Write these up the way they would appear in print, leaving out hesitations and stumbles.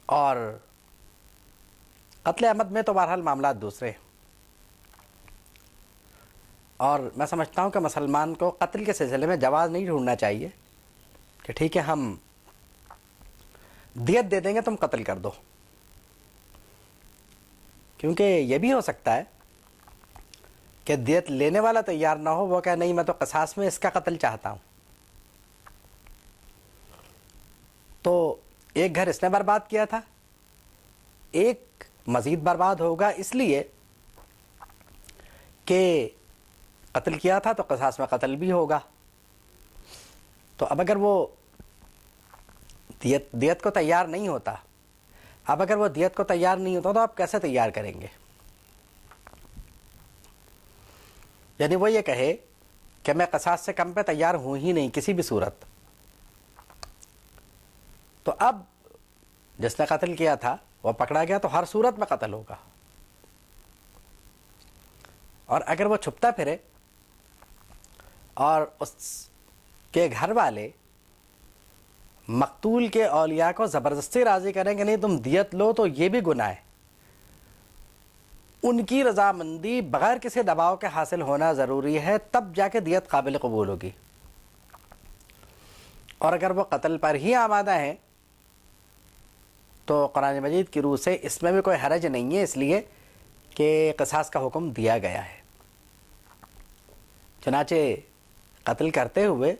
اور قتل عمد میں تو بہرحال معاملات دوسرے ہیں، اور میں سمجھتا ہوں کہ مسلمان کو قتل کے سلسلے میں جواز نہیں ڈھونڈنا چاہیے کہ ٹھیک ہے ہم دیت دے دیں گے تم قتل کر دو، کیونکہ یہ بھی ہو سکتا ہے کہ دیت لینے والا تیار نہ ہو، وہ کہے نہیں میں تو قصاص میں اس کا قتل چاہتا ہوں، تو ایک گھر اس نے برباد کیا تھا، ایک مزید برباد ہوگا اس لیے کہ قتل کیا تھا تو قصاص میں قتل بھی ہوگا۔ تو اب اگر وہ دیت کو تیار نہیں ہوتا، تو آپ کیسے تیار کریں گے؟ یعنی وہ یہ کہے کہ میں قصاص سے کم پہ تیار ہوں ہی نہیں کسی بھی صورت، تو اب جس نے قتل کیا تھا وہ پکڑا گیا تو ہر صورت میں قتل ہوگا، اور اگر وہ چھپتا پھرے اور اس کے گھر والے مقتول کے اولیاء کو زبردستی راضی کریں کہ نہیں تم دیت لو، تو یہ بھی گناہ ہے۔ ان کی رضامندی بغیر کسی دباؤ کے حاصل ہونا ضروری ہے، تب جا کے دیت قابل قبول ہوگی۔ اور اگر وہ قتل پر ہی آمادہ ہیں تو قرآن مجید کی روح سے اس میں بھی کوئی حرج نہیں ہے، اس لیے کہ قصاص کا حکم دیا گیا ہے۔ چنانچہ قتل کرتے ہوئے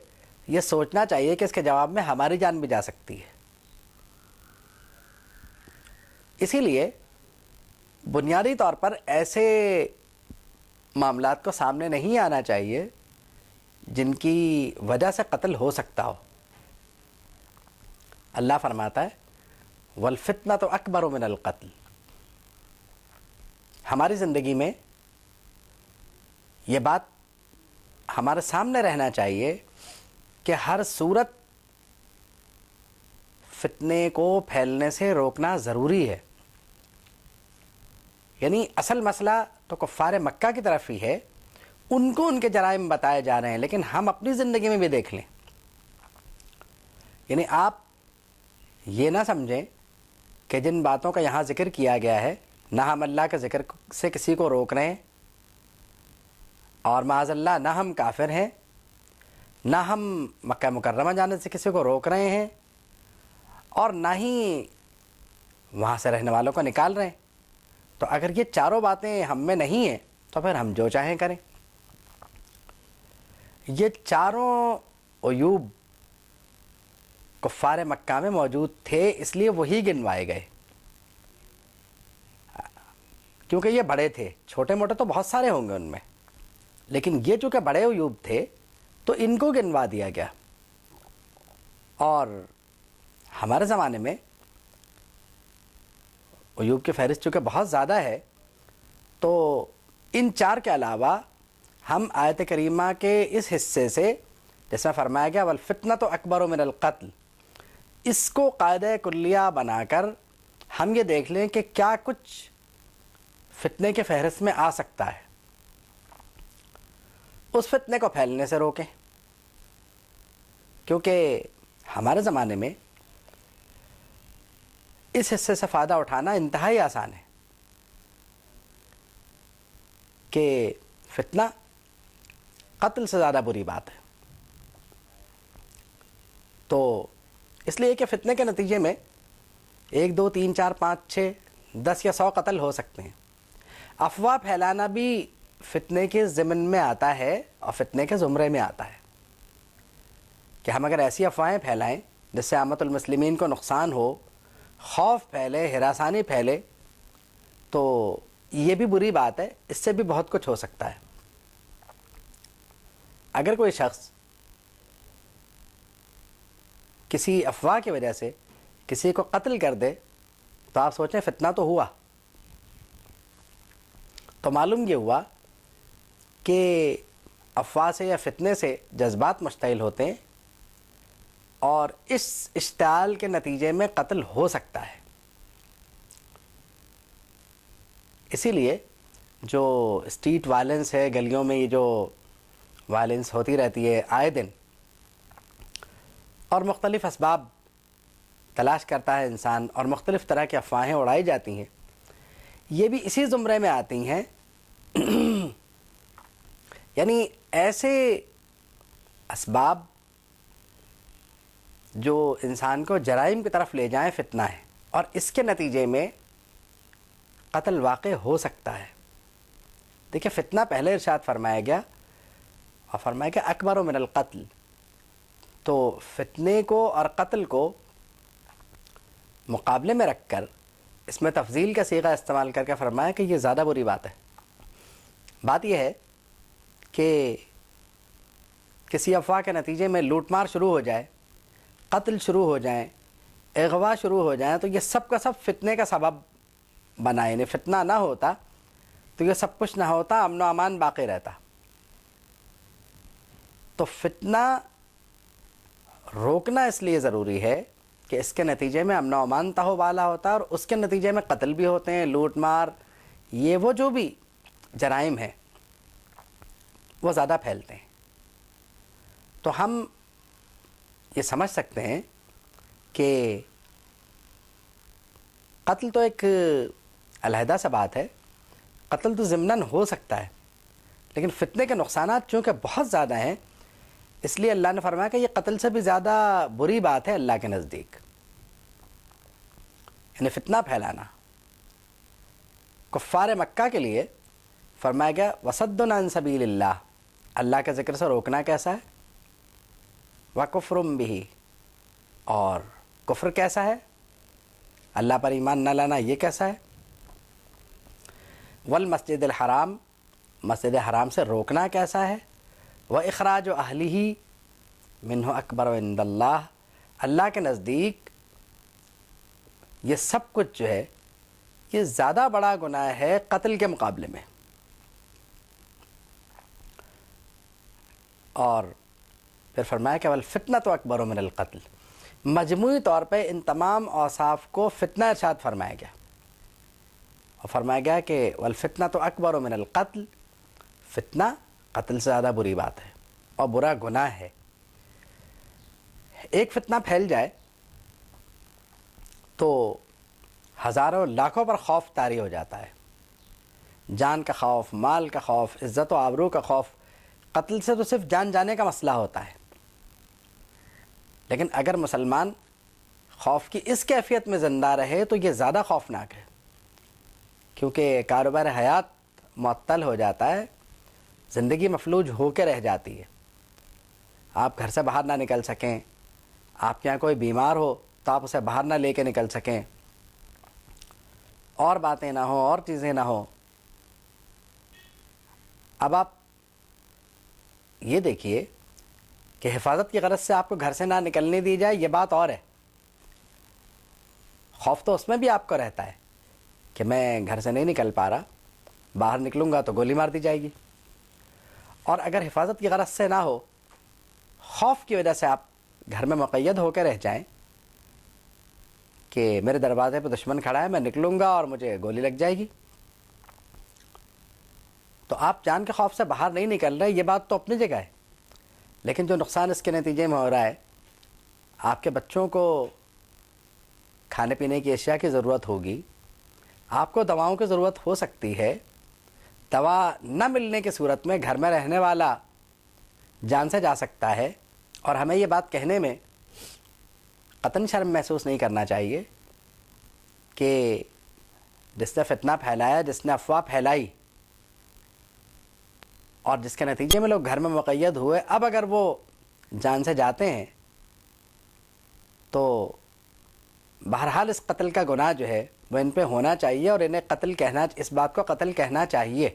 یہ سوچنا چاہیے کہ اس کے جواب میں ہماری جان بھی جا سکتی ہے، اسی لیے بنیادی طور پر ایسے معاملات کو سامنے نہیں آنا چاہیے جن کی وجہ سے قتل ہو سکتا ہو۔ اللہ فرماتا ہے وَالْفِتْنَةُ أَكْبَرُ مِنَ الْقَتْلِ۔ ہماری زندگی میں یہ بات ہمارے سامنے رہنا چاہیے کہ ہر صورت فتنے کو پھیلنے سے روکنا ضروری ہے۔ یعنی اصل مسئلہ تو کفار مکہ کی طرف ہی ہے، ان کو ان کے جرائم بتائے جا رہے ہیں، لیکن ہم اپنی زندگی میں بھی دیکھ لیں۔ یعنی آپ یہ نہ سمجھیں کہ جن باتوں کا یہاں ذکر کیا گیا ہے نہ ہم اللہ کے ذکر سے کسی کو روک رہے ہیں، اور معاذ اللہ نہ ہم کافر ہیں، نہ ہم مکہ مکرمہ جانے سے کسی کو روک رہے ہیں، اور نہ ہی وہاں سے رہنے والوں کو نکال رہے ہیں۔ تو اگر یہ چاروں باتیں ہم میں نہیں ہیں تو پھر ہم جو چاہیں کریں۔ یہ چاروں عیوب کفار مکہ میں موجود تھے، اس لیے وہی گنوائے گئے، کیونکہ یہ بڑے تھے۔ چھوٹے موٹے تو بہت سارے ہوں گے ان میں، لیکن یہ چونکہ بڑے عیوب تھے تو ان کو گنوا دیا گیا۔ اور ہمارے زمانے میں عیوب کی فہرست چونکہ بہت زیادہ ہے، تو ان چار کے علاوہ ہم آیت کریمہ کے اس حصے سے جس میں فرمایا گیا وَالْفِتْنَةُ أَكْبَرُ مِنَ الْقَتْلِ، اس کو قاعدہ کلیہ بنا کر ہم یہ دیکھ لیں کہ کیا کچھ فتنے کے فہرست میں آ سکتا ہے، اس فتنے کو پھیلنے سے روکیں۔ کیونکہ ہمارے زمانے میں اس حصے سے فائدہ اٹھانا انتہائی آسان ہے کہ فتنہ قتل سے زیادہ بری بات ہے۔ تو اس لیے کہ فتنے کے نتیجے میں 1 2 3 4 5 6 10 یا 100 قتل ہو سکتے ہیں۔ افواہ پھیلانا بھی فتنے کے ضمن میں آتا ہے اور فتنے کے زمرے میں آتا ہے، کہ ہم اگر ایسی افواہیں پھیلائیں جس سے عامت المسلمین کو نقصان ہو، خوف پھیلے، ہراسانی پھیلے، تو یہ بھی بری بات ہے، اس سے بھی بہت کچھ ہو سکتا ہے۔ اگر کوئی شخص کسی افواہ کی وجہ سے کسی کو قتل کر دے تو آپ سوچیں فتنہ تو ہوا، تو معلوم یہ ہوا کہ افواہ سے یا فتنے سے جذبات مشتعل ہوتے ہیں، اور اس اشتعال کے نتیجے میں قتل ہو سکتا ہے۔ اسی لیے جو اسٹریٹ وائلنس ہے، گلیوں میں یہ جو وائلنس ہوتی رہتی ہے آئے دن، اور مختلف اسباب تلاش کرتا ہے انسان اور مختلف طرح کی افواہیں اڑائی جاتی ہیں، یہ بھی اسی زمرے میں آتی ہیں. یعنی ایسے اسباب جو انسان کو جرائم کی طرف لے جائیں فتنہ ہے، اور اس کے نتیجے میں قتل واقع ہو سکتا ہے. دیکھیں فتنہ پہلے ارشاد فرمایا گیا، اور فرمایا کہ اکبر من القتل، تو فتنے کو اور قتل کو مقابلے میں رکھ کر اس میں تفضیل کا صیغہ استعمال کر کے فرمایا کہ یہ زیادہ بری بات ہے. بات یہ ہے کہ کسی افواہ کے نتیجے میں لوٹ مار شروع ہو جائے، قتل شروع ہو جائیں، اغوا شروع ہو جائیں، تو یہ سب کا سب فتنے کا سبب بنا. یعنی فتنہ نہ ہوتا تو یہ سب کچھ نہ ہوتا، امن و امان باقی رہتا. تو فتنہ روکنا اس لیے ضروری ہے کہ اس کے نتیجے میں امن و امان تہو بالا ہوتا ہے، اور اس کے نتیجے میں قتل بھی ہوتے ہیں، لوٹ مار، یہ وہ جو بھی جرائم ہیں وہ زیادہ پھیلتے ہیں. تو ہم یہ سمجھ سکتے ہیں کہ قتل تو ایک علیحدہ سا بات ہے، قتل تو ضمناً ہو سکتا ہے، لیکن فتنے کے نقصانات چونکہ بہت زیادہ ہیں، اس لیے اللہ نے فرمایا کہ یہ قتل سے بھی زیادہ بری بات ہے اللہ کے نزدیک. یعنی فتنہ پھیلانا. کفار مکہ کے لیے فرمایا گیا وصد عن سبیل اللہ، اللہ کے ذکر سے روکنا کیسا ہے، وکفر بہ، اور کفر کیسا ہے، اللہ پر ایمان نہ لانا یہ کیسا ہے، والمسجد الحرام، مسجد حرام سے روکنا کیسا ہے، وإخراج اہلہ منہ اکبر عند اللہ، اللہ کے نزدیک یہ سب کچھ جو ہے یہ زیادہ بڑا گناہ ہے قتل کے مقابلے میں. اور پھر فرمایا کہ والفتنۃ اکبر من القتل، مجموعی طور پہ ان تمام اوصاف کو فتنہ ارشاد فرمایا گیا، اور فرمایا گیا کہ والفتنۃ اکبر من القتل، فتنہ قتل سے زیادہ بری بات ہے اور برا گناہ ہے. ایک فتنہ پھیل جائے تو ہزاروں لاکھوں پر خوف طاری ہو جاتا ہے، جان کا خوف، مال کا خوف، عزت و آبرو کا خوف. قتل سے تو صرف جان جانے کا مسئلہ ہوتا ہے، لیکن اگر مسلمان خوف کی اس کیفیت میں زندہ رہے تو یہ زیادہ خوفناک ہے، کیونکہ کاروبار حیات معطل ہو جاتا ہے، زندگی مفلوج ہو کے رہ جاتی ہے. آپ گھر سے باہر نہ نکل سکیں، آپ کے یہاں کوئی بیمار ہو تو آپ اسے باہر نہ لے کے نکل سکیں، اور باتیں نہ ہوں، اور چیزیں نہ ہوں. اب آپ یہ دیکھیے کہ حفاظت کی غرض سے آپ کو گھر سے نہ نکلنے دی جائے، یہ بات اور ہے. خوف تو اس میں بھی آپ کو رہتا ہے کہ میں گھر سے نہیں نکل پا رہا، باہر نکلوں گا تو گولی مار دی جائے گی. اور اگر حفاظت کی غرض سے نہ ہو، خوف کی وجہ سے آپ گھر میں مقید ہو کے رہ جائیں کہ میرے دروازے پہ دشمن کھڑا ہے، میں نکلوں گا اور مجھے گولی لگ جائے گی، تو آپ جان کے خوف سے باہر نہیں نکل رہے، یہ بات تو اپنی جگہ ہے. لیکن جو نقصان اس کے نتیجے میں ہو رہا ہے، آپ کے بچوں کو کھانے پینے کی اشیاء کی ضرورت ہوگی، آپ کو دواؤں کی ضرورت ہو سکتی ہے، دوا نہ ملنے کی صورت میں گھر میں رہنے والا جان سے جا سکتا ہے. اور ہمیں یہ بات کہنے میں قطعاً شرم محسوس نہیں کرنا چاہیے کہ جس نے فتنہ پھیلایا، جس نے افواہ پھیلائی، اور جس کے نتیجے میں لوگ گھر میں مقید ہوئے، اب اگر وہ جان سے جاتے ہیں تو بہرحال اس قتل کا گناہ جو ہے وہ ان پہ ہونا چاہیے، اور انہیں قتل کہنا، اس بات کو قتل کہنا چاہیے.